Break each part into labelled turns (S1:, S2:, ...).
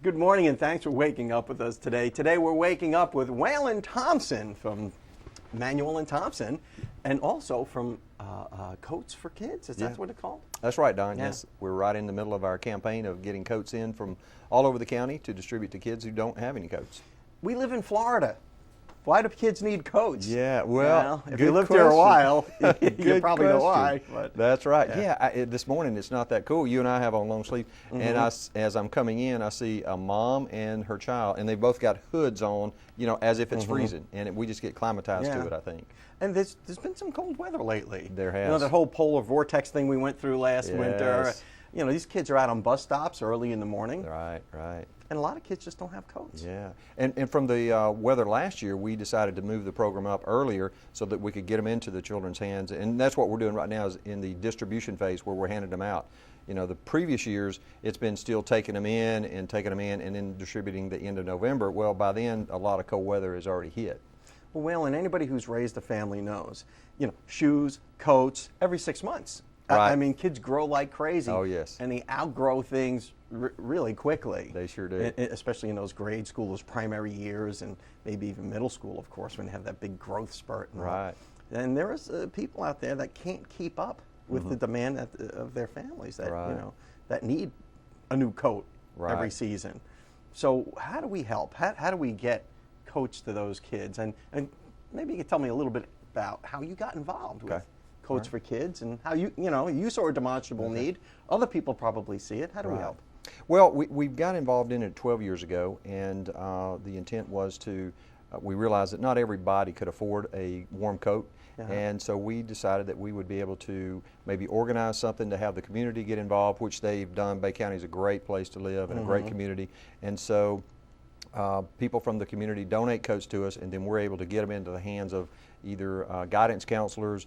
S1: Good morning, and thanks for waking up with us today. Today we're waking up with Waylon Thompson from Manuel and Thompson, and also from Coats for Kids. Is that what it's called?
S2: That's right, Don.
S1: Yeah.
S2: Yes, we're right in the middle of our campaign of getting coats in from all over the county to distribute to kids who don't have any coats.
S1: We live in Florida. Why do kids need coats?
S2: Yeah, well,
S1: if you lived here a while, you
S2: Good
S1: probably know why.
S2: question.
S1: But
S2: That's right.
S1: yeah.
S2: This morning it's not that cool. You and I have on long sleeve, and as I'm coming in, I see a mom and her child, and they both got hoods on, as if it's freezing, and we just get climatized to it, I think.
S1: And there's been some cold weather lately.
S2: There has.
S1: That whole polar vortex thing we went through last winter.
S2: Yes.
S1: These kids are out on bus stops early in the morning.
S2: Right.
S1: And a lot of kids just don't have coats.
S2: Yeah, and from the weather last year, we decided to move the program up earlier so that we could get them into the children's hands, and that's what we're doing right now is in the distribution phase where we're handing them out. The previous years, it's been still taking them in and then distributing the end of November. Well, by then, a lot of cold weather has already hit.
S1: Well, Waylon, anybody who's raised a family knows, shoes, coats, every 6 months.
S2: Right.
S1: I mean, kids grow like crazy.
S2: Oh, yes.
S1: And they outgrow things really quickly.
S2: They sure do.
S1: Especially in those grade school, those primary years, and maybe even middle school, of course, when they have that big growth spurt.
S2: Right.
S1: And there is people out there that can't keep up with the demand of their families that, that need a new coat every season. So how do we help? How do we get coats to those kids? And maybe you could tell me a little bit about how you got involved with Coats for Kids and how you saw a demonstrable need. Other people probably see it. How do we help?
S2: Well, we got involved in it 12 years ago, and the intent was we realized that not everybody could afford a warm coat, and so we decided that we would be able to maybe organize something to have the community get involved, which they've done. Bay County is a great place to live and a great community, and so people from the community donate coats to us, and then we're able to get them into the hands of either guidance counselors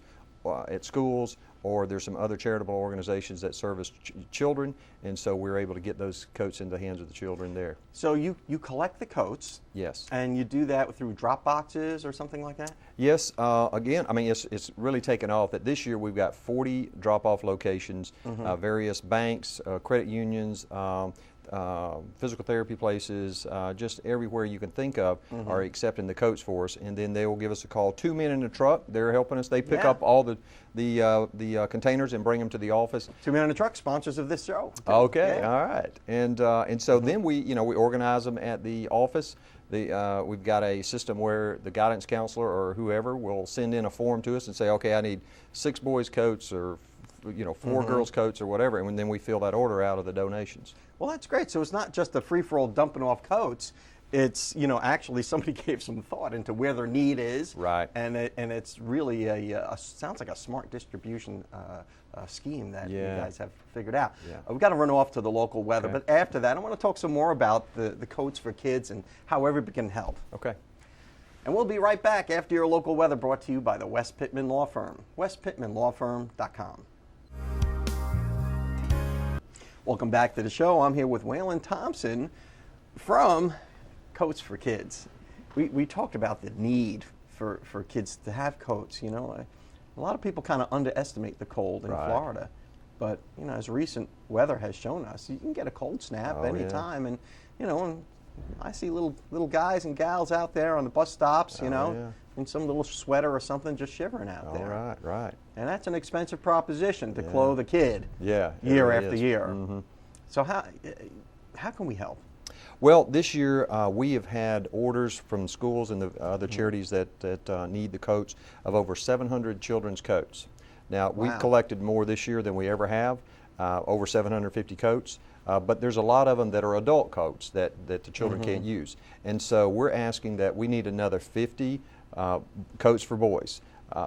S2: at schools, or there's some other charitable organizations that service children, and so we're able to get those coats into the hands of the children there.
S1: So you collect the coats.
S2: Yes.
S1: And you do that through drop boxes or something like that?
S2: Yes. Again, I mean, it's really taken off. That this year we've got 40 drop-off locations, various banks, credit unions, physical therapy places, just everywhere you can think of are accepting the coats for us, and then they will give us a call. 2 men in a truck, they're helping us. They pick up all the containers and bring them to the office.
S1: 2 men in a truck, sponsors of this show.
S2: Okay, all right, and so then we organize them at the office. We've got a system where the guidance counselor or whoever will send in a form to us and say, okay, I need 6 boys' coats or 4 girls' coats or whatever, and then we fill that order out of the donations.
S1: Well, that's great. So it's not just a free-for-all dumping off coats. It's, actually somebody gave some thought into where their need is.
S2: Right.
S1: And it's really sounds like a smart distribution scheme that you guys have figured out.
S2: Yeah.
S1: We've got to run off to the local weather, but after that, I want to talk some more about the Coats for Kids and how everybody can help.
S2: Okay.
S1: And we'll be right back after your local weather, brought to you by the West Pittman Law Firm, westpittmanlawfirm.com. Welcome back to the show. I'm here with Waylon Thompson from Coats for Kids. We talked about the need for kids to have coats. A lot of people kind of underestimate the cold in Florida, but as recent weather has shown us, you can get a cold snap anytime, and and I see little guys and gals out there on the bus stops, in some little sweater or something, just shivering out there.
S2: Right.
S1: And that's an expensive proposition to clothe a kid year after year. So how can we help?
S2: Well, this year we have had orders from schools and the other charities that need the coats of over 700 children's coats. Now, we've collected more this year than we ever have, over 750 coats. But there's a lot of them that are adult coats that the children can't use. And so we're asking that we need another 50 coats for boys,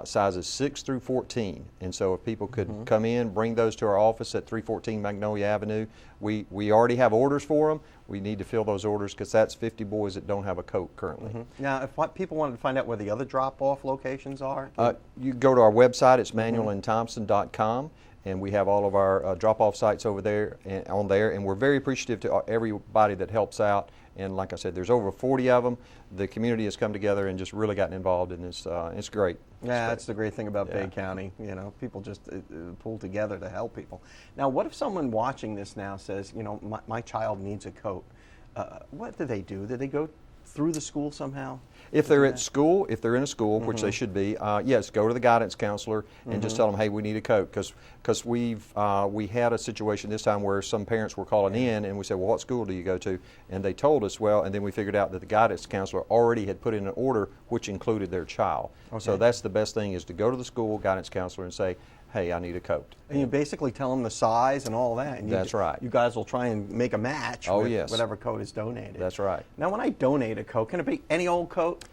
S2: sizes 6 through 14. And so if people could come in, bring those to our office at 314 Magnolia Avenue. We already have orders for them. We need to fill those orders because that's 50 boys that don't have a coat currently.
S1: Now, if people wanted to find out where the other drop-off locations are?
S2: You go to our website. It's manuelandthompson.com. And we have all of our drop-off sites over there and we're very appreciative to everybody that helps out. And like I said, there's over 40 of them. The community has come together and just really gotten involved in this. It's great.
S1: Yeah, that's the great thing about Bay County. People just pull together to help people. Now, what if someone watching this now says, my child needs a coat? what do they do? Do they go through the school somehow?
S2: If they're at school, if they're in a school, which they should be, yes, go to the guidance counselor and just tell them, hey, we need a coat, because we had a situation this time where some parents were calling in and we said, well, what school do you go to? And they told us, well, and then we figured out that the guidance counselor already had put in an order which included their child. Okay. So that's the best thing, is to go to the school guidance counselor and say, hey, I need a coat.
S1: And you basically tell them the size and all that. And
S2: that's right.
S1: You guys will try and make a match with
S2: yes.
S1: whatever coat is donated.
S2: That's right.
S1: Now, when I donate a coat, can it be any old coat?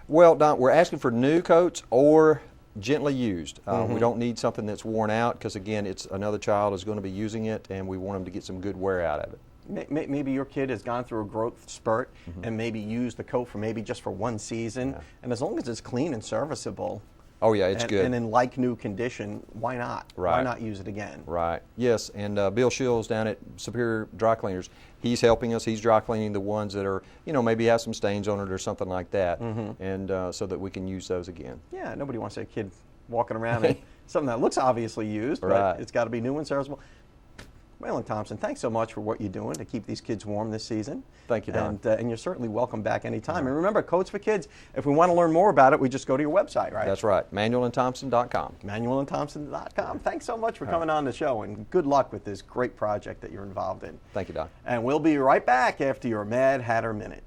S2: Well, Don, we're asking for new coats or gently used. We don't need something that's worn out, because, again, it's another child is going to be using it, and we want them to get some good wear out of it.
S1: Maybe your kid has gone through a growth spurt and maybe used the coat for just for one season. And as long as it's clean and serviceable,
S2: oh yeah, it's good.
S1: And in like new condition, why not?
S2: Right.
S1: Why not use it again?
S2: Right. Yes, and Bill Shields down at Superior Dry Cleaners, he's helping us. He's dry cleaning the ones that are, maybe have some stains on it or something like that, and so that we can use those again.
S1: Yeah, nobody wants a kid walking around in something that looks obviously used, but it's got to be new and serviceable. Waylon Thompson, thanks so much for what you're doing to keep these kids warm this season.
S2: Thank you, Don.
S1: And you're certainly welcome back anytime. And remember, Coats for Kids, if we want to learn more about it, we just go to your website, right?
S2: That's right, manuelandthompson.com.
S1: manuelandthompson.com. Thanks so much for coming on the show, and good luck with this great project that you're involved in.
S2: Thank you, Don.
S1: And we'll be right back after your Mad Hatter Minute.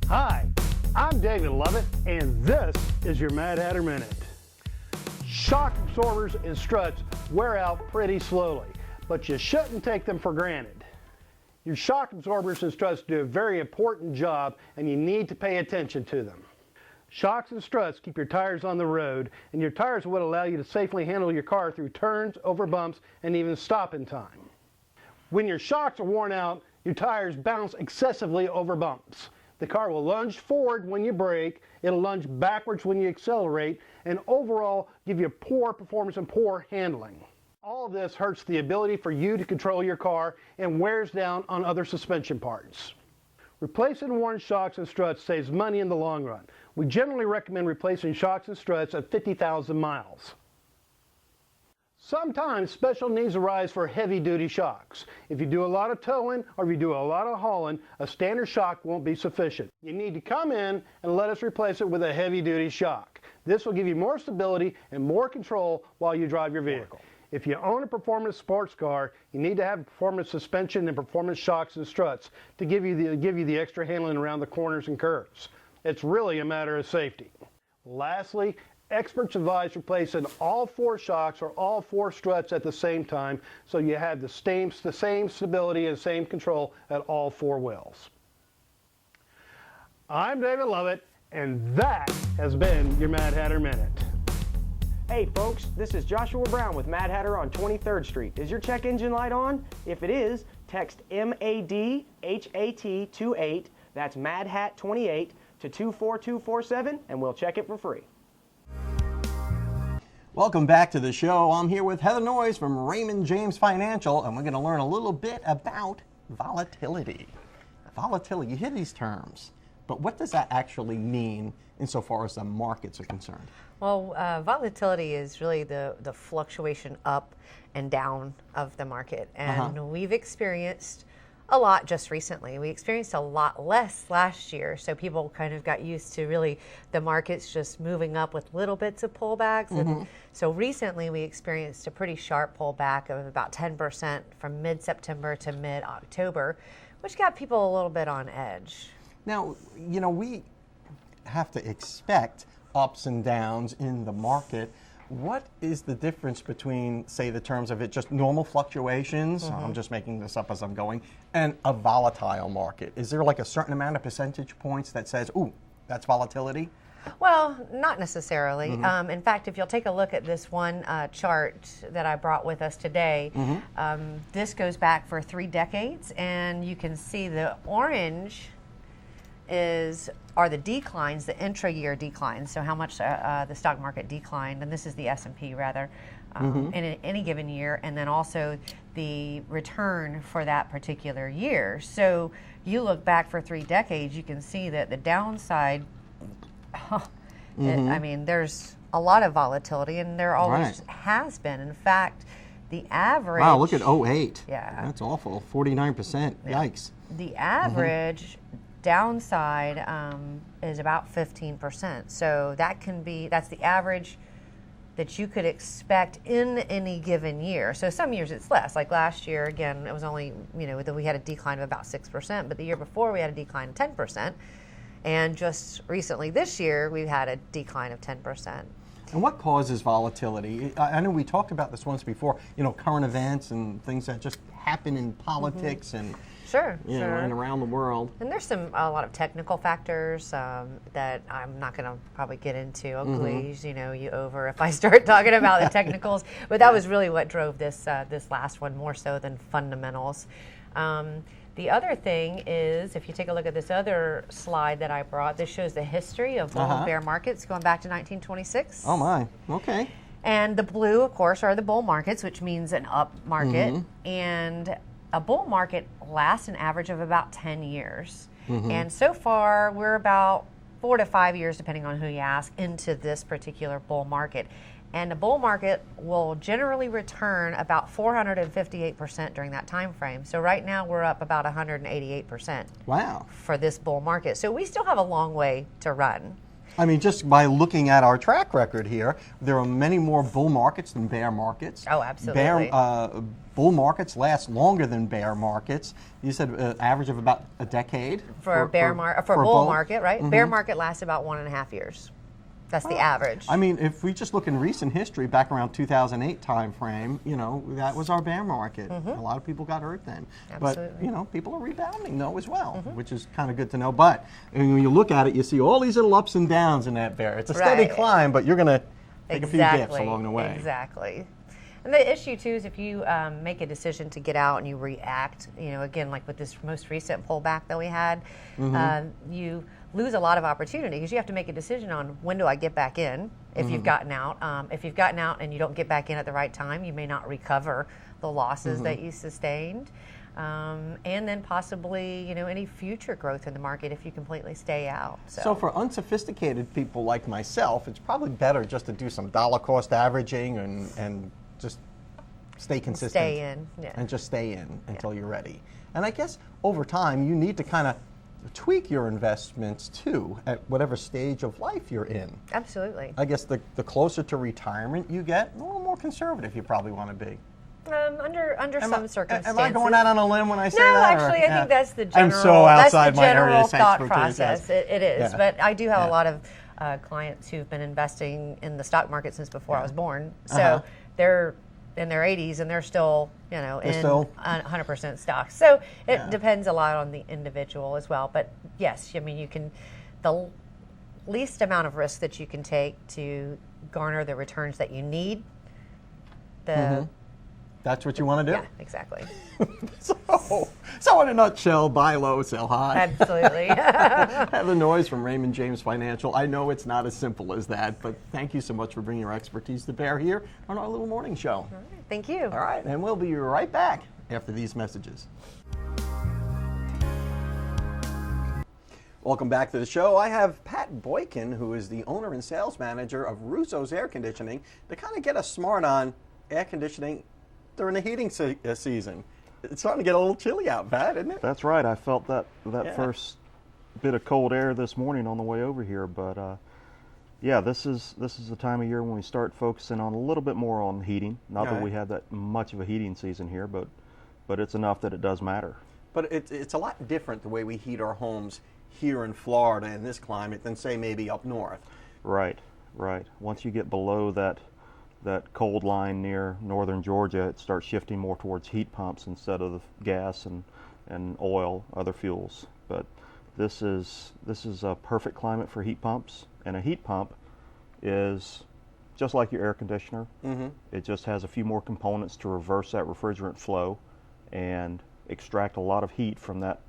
S3: Hi, I'm David Lovett, and this is your Mad Hatter Minute. Shock absorbers and struts wear out pretty slowly, but you shouldn't take them for granted. Your shock absorbers and struts do a very important job, and you need to pay attention to them. Shocks and struts keep your tires on the road, and your tires will allow you to safely handle your car through turns, over bumps, and even stop in time. When your shocks are worn out, your tires bounce excessively over bumps. The car will lunge forward when you brake, it'll lunge backwards when you accelerate, and overall give you poor performance and poor handling. All of this hurts the ability for you to control your car and wears down on other suspension parts. Replacing worn shocks and struts saves money in the long run. We generally recommend replacing shocks and struts at 50,000 miles. Sometimes special needs arise for heavy-duty shocks. If you do a lot of towing or if you do a lot of hauling, a standard shock won't be sufficient. You need to come in and let us replace it with a heavy-duty shock. This will give you more stability and more control while you drive your vehicle. If you own a performance sports car, you need to have performance suspension and performance shocks and struts to give you the extra handling around the corners and curves. It's really a matter of safety. Lastly, experts advise replacing all 4 shocks or all 4 struts at the same time, so you have the same stability and same control at all 4 wheels. I'm David Lovett, and that has been your Mad Hatter Minute.
S4: Hey folks, this is Joshua Brown with Mad Hatter on 23rd Street. Is your check engine light on? If it is, text MADHAT28, that's MADHAT28, to 24247, and we'll check it for free.
S1: Welcome back to the show. I'm here with Heather Noyes from Raymond James Financial, and we're going to learn a little bit about volatility. Volatility, you hear these terms, but what does that actually mean insofar as the markets are concerned?
S5: Well, volatility is really the fluctuation up and down of the market, and we've experienced a lot just recently. We experienced a lot less last year, so people kind of got used to really the markets just moving up with little bits of pullbacks. And so recently we experienced a pretty sharp pullback of about 10% from mid-September to mid-October, which got people a little bit on edge.
S1: Now, we have to expect ups and downs in the market. What is the difference between, say, the terms of it just normal fluctuations, I'm just making this up as I'm going, and a volatile market? Is there like a certain amount of percentage points that says, ooh, that's volatility?
S5: Well, not necessarily. In fact, if you'll take a look at this one chart that I brought with us today, this goes back for 3 decades, and you can see the orange are the declines, the intra-year declines, so how much the stock market declined, and this is the S&P rather, in any given year, and then also the return for that particular year. So you look back for 3 decades, you can see that the downside, I mean, there's a lot of volatility, and there always
S1: Right.
S5: has been. In fact, the average.
S1: Wow, look at 08.
S5: Yeah.
S1: That's awful. 49%. Yikes.
S5: The average downside is about 15%. So that's the average that you could expect in any given year. So some years it's less. Like last year, again, it was only, that we had a decline of about 6%, but the year before we had a decline of 10%. And just recently this year, we've had a decline of 10%.
S1: And what causes volatility? I know we talked about this once before, current events and things that just happen in politics and
S5: Sure.
S1: and around the world.
S5: And there's a lot of technical factors that I'm not going to probably get into. Oh, please, you over if I start talking about the technicals. But that was really what drove this last one more so than fundamentals. The other thing is, if you take a look at this other slide that I brought, this shows the history of bull and bear markets going back to 1926.
S1: Oh my, okay.
S5: And the blue, of course, are the bull markets, which means an up market. And a bull market lasts an average of about 10 years. And so far, we're about 4 to 5 years, depending on who you ask, into this particular bull market. And the bull market will generally return about 458% during that time frame. So right now, we're up about 188%.
S1: Wow.
S5: For this bull market. So we still have a long way to run.
S1: I mean, just by looking at our track record here, there are many more bull markets than bear markets.
S5: Oh, absolutely.
S1: Bull markets last longer than bear markets. You said average of about a decade
S5: for bull market, right? Bear market lasts about 1.5 years. That's the average.
S1: I mean, if we just look in recent history, back around 2008 time frame, that was our bear market. A lot of people got hurt then.
S5: Absolutely.
S1: But, people are rebounding though as well, which is kind of good to know. But when you look at it, you see all these little ups and downs in that bear. It's a steady climb, but you're going to take a few dips along the way.
S5: Exactly. And the issue too is if you make a decision to get out and you react, again, like with this most recent pullback that we had, you lose a lot of opportunity because you have to make a decision on when do I get back in if you've gotten out. If you've gotten out and you don't get back in at the right time, you may not recover the losses that you sustained. And then possibly, any future growth in the market if you completely stay out.
S1: So for unsophisticated people like myself, it's probably better just to do some dollar cost averaging and just stay consistent.
S5: Stay in. Yeah.
S1: And just stay in until you're ready. And I guess over time, you need to kind of tweak your investments too at whatever stage of life you're in.
S5: Absolutely.
S1: I guess the closer to retirement you get, a little more conservative you probably want to be.
S5: Under some circumstances.
S1: Am I going out on a limb when I say
S5: no,
S1: that?
S5: No, actually, I think that's the general.
S1: I'm so outside my area of
S5: thought
S1: expertise.
S5: process. It is,
S1: Yeah.
S5: but I do have a lot of clients who've been investing in the stock market since before I was born. So they're in their 80s and they're still, in 100% stocks. So it depends a lot on the individual as well. But yes, I mean, the least amount of risk that you can take to garner the returns that you need.
S1: That's what you want to do?
S5: Yeah, exactly.
S1: So in a nutshell, buy low, sell high.
S5: Absolutely.
S1: Heather Noyes from Raymond James Financial. I know it's not as simple as that, but thank you so much for bringing your expertise to bear here on our little morning show.
S5: All right, thank you.
S1: All right, and we'll be right back after these messages. Welcome back to the show. I have Pat Boykin, who is the owner and sales manager of Russo's Air Conditioning, to kind of get us smart on air conditioning during the heating season. It's starting to get a little chilly out, Pat, isn't it?
S6: That's right. I felt that first bit of cold air this morning on the way over here. But this is the time of year when we start focusing on a little bit more on heating. Not that we have that much of a heating season here, but it's enough that it does matter.
S1: But it's a lot different the way we heat our homes here in Florida in this climate than say maybe up north.
S6: Right. Once you get below that cold line near northern Georgia, it starts shifting more towards heat pumps instead of gas and oil, other fuels. But this is a perfect climate for heat pumps, and a heat pump is just like your air conditioner. It just has a few more components to reverse that refrigerant flow and extract a lot of heat from that.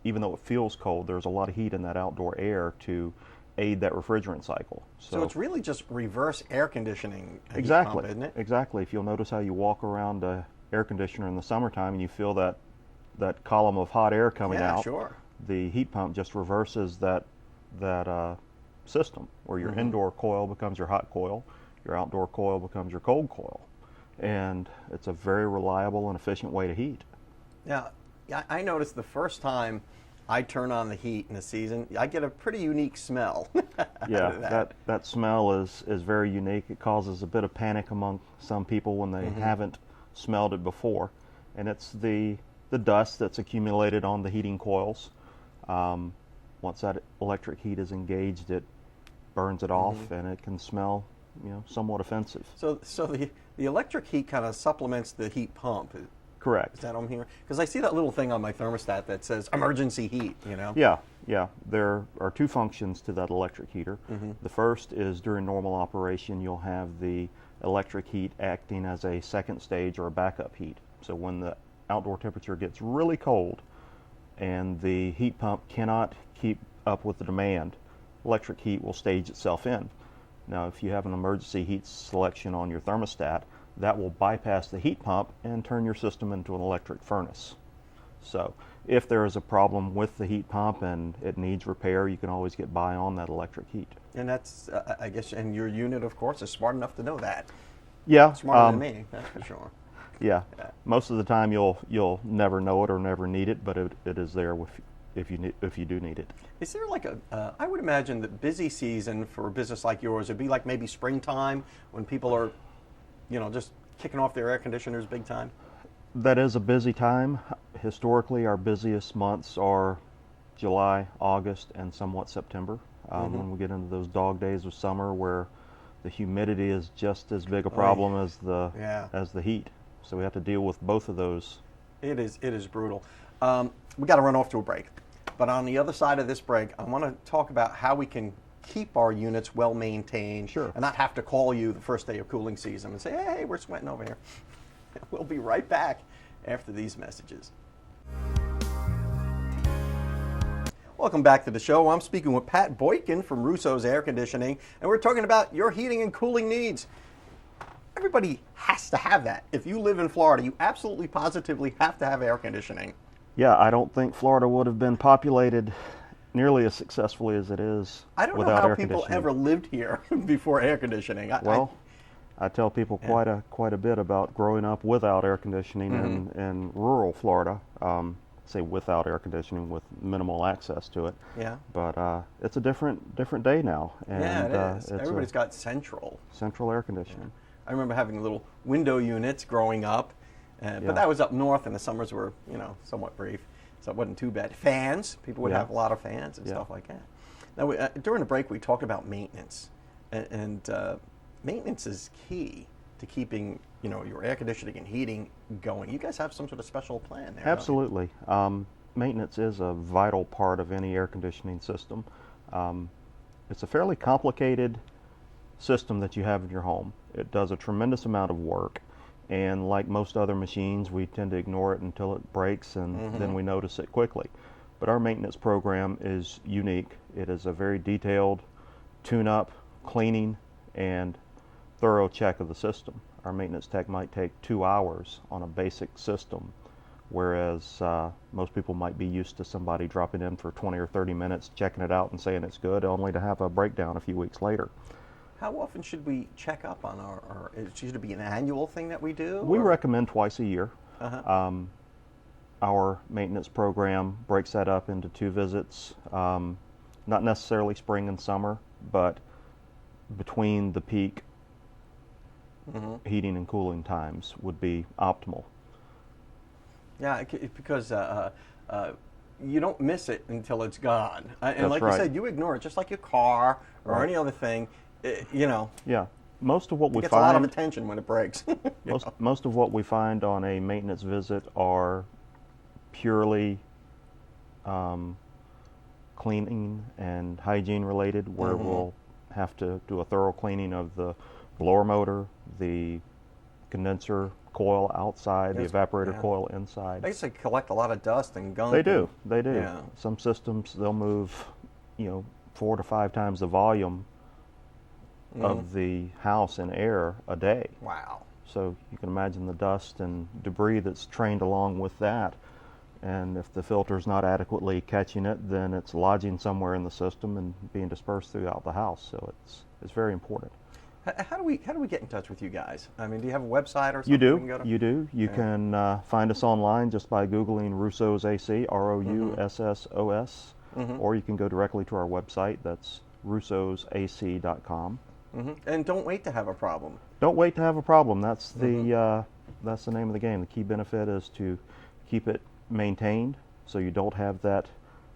S6: Even though it feels cold, there's a lot of heat in that outdoor air to aid that refrigerant cycle.
S1: So it's really just reverse air conditioning.
S6: Exactly,
S1: heat pump, isn't it?
S6: Exactly. If you'll notice how you walk around an air conditioner in the summertime and you feel that column of hot air coming out,
S1: sure.
S6: The heat pump just reverses that system, where your indoor coil becomes your hot coil, your outdoor coil becomes your cold coil. And it's a very reliable and efficient way to heat.
S1: Now, I noticed the first time I turn on the heat in the season, I get a pretty unique smell.
S6: Yeah, that smell is very unique. It causes a bit of panic among some people when they haven't smelled it before. And it's the dust that's accumulated on the heating coils. Once that electric heat is engaged, it burns it off, and it can smell, somewhat offensive.
S1: So the electric heat kind of supplements the heat pump.
S6: Correct.
S1: Is that what I'm hearing? Because I see that little thing on my thermostat that says emergency heat,
S6: Yeah. There are two functions to that electric heater. The first is during normal operation, you'll have the electric heat acting as a second stage or a backup heat. So when the outdoor temperature gets really cold and the heat pump cannot keep up with the demand, electric heat will stage itself in. Now, if you have an emergency heat selection on your thermostat, that will bypass the heat pump and turn your system into an electric furnace. So if there is a problem with the heat pump and it needs repair, you can always get by on that electric heat.
S1: And that's, I guess, and your unit, of course, is smart enough to know that.
S6: Yeah.
S1: Smarter than me, that's for sure.
S6: Yeah. Most of the time you'll never know it or never need it, but it is there if you do need it.
S1: Is there like I would imagine that busy season for a business like yours would be like maybe springtime when people are, just kicking off their air conditioners big time?
S6: That is a busy time. Historically, our busiest months are July, August, and somewhat September. When we get into those dog days of summer where the humidity is just as big a problem as the heat. So we have to deal with both of those. It
S1: is brutal. We got to run off to a break. But on the other side of this break, I want to talk about how we can keep our units well maintained and not have to call you the first day of cooling season and say, hey, we're sweating over here. We'll be right back after these messages. Welcome back to the show. I'm speaking with Pat Boykin from Russo's Air Conditioning, and we're talking about your heating and cooling needs. Everybody has to have that. If you live in Florida, you absolutely positively have to have air conditioning.
S6: Yeah, I don't think Florida would have been populated nearly as successfully as it is without air conditioning.
S1: I don't know how people ever lived here before air conditioning.
S6: I tell people quite a bit about growing up without air conditioning in rural Florida. Say without air conditioning, with minimal access to it.
S1: Yeah.
S6: But it's a different day now. And,
S1: yeah, it is. Everybody's got central
S6: air conditioning.
S1: Yeah. I remember having little window units growing up, but that was up north, and the summers were somewhat brief, so it wasn't too bad. Fans, people would have a lot of fans and stuff like that. Now, during the break, we talked about maintenance, and maintenance is key to keeping your air conditioning and heating going. You guys have some sort of special plan there.
S6: Absolutely. Maintenance is a vital part of any air conditioning system. It's a fairly complicated system that you have in your home. It does a tremendous amount of work, and like most other machines, we tend to ignore it until it breaks, and then we notice it quickly. But our maintenance program is unique. It is a very detailed tune-up, cleaning, and thorough check of the system. Our maintenance tech might take 2 hours on a basic system, whereas most people might be used to somebody dropping in for 20 or 30 minutes, checking it out and saying it's good, only to have a breakdown a few weeks later.
S1: How often should we check up on our should it be an annual thing that we do?
S6: We recommend twice a year. Our maintenance program breaks that up into 2 visits, not necessarily spring and summer, but between the peak heating and cooling times would be optimal.
S1: Yeah, because you don't miss it until it's gone. And like you said, you ignore it just like your car or any other thing.
S6: Yeah, most of what we
S1: gets
S6: find,
S1: a lot of attention when it breaks.
S6: most of what we find on a maintenance visit are purely cleaning and hygiene related, where we'll have to do a thorough cleaning of the blower motor, the condenser coil outside, the evaporator coil inside.
S1: They say collect a lot of dust and gunk.
S6: They do.
S1: Yeah.
S6: Some systems, they'll move 4 to 5 times the volume of the house in air a day.
S1: Wow.
S6: So you can imagine the dust and debris that's trained along with that. and if the filter's not adequately catching it, then it's lodging somewhere in the system and being dispersed throughout the house. So it's very important.
S1: How do we get in touch with you guys? I mean, do you have a website or something?
S6: You do.
S1: We can go to?
S6: You do. You can find us online just by Googling Russo's AC, ROUSSOS, or you can go directly to our website. That's russosac.com.
S1: And don't wait to have a problem.
S6: Don't wait to have a problem. That's the name of the game. The key benefit is to keep it maintained so you don't have that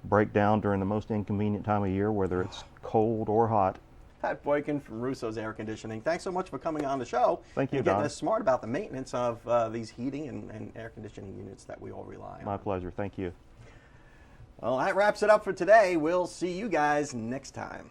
S6: breakdown during the most inconvenient time of year, whether it's cold or hot.
S1: Pat Boykin from Russo's Air Conditioning. Thanks so much for coming on the show.
S6: Thank you,
S1: and getting
S6: Don.
S1: us smart about the maintenance of these heating and air conditioning units that we all rely on.
S6: My pleasure. Thank you.
S1: Well, that wraps it up for today. We'll see you guys next time.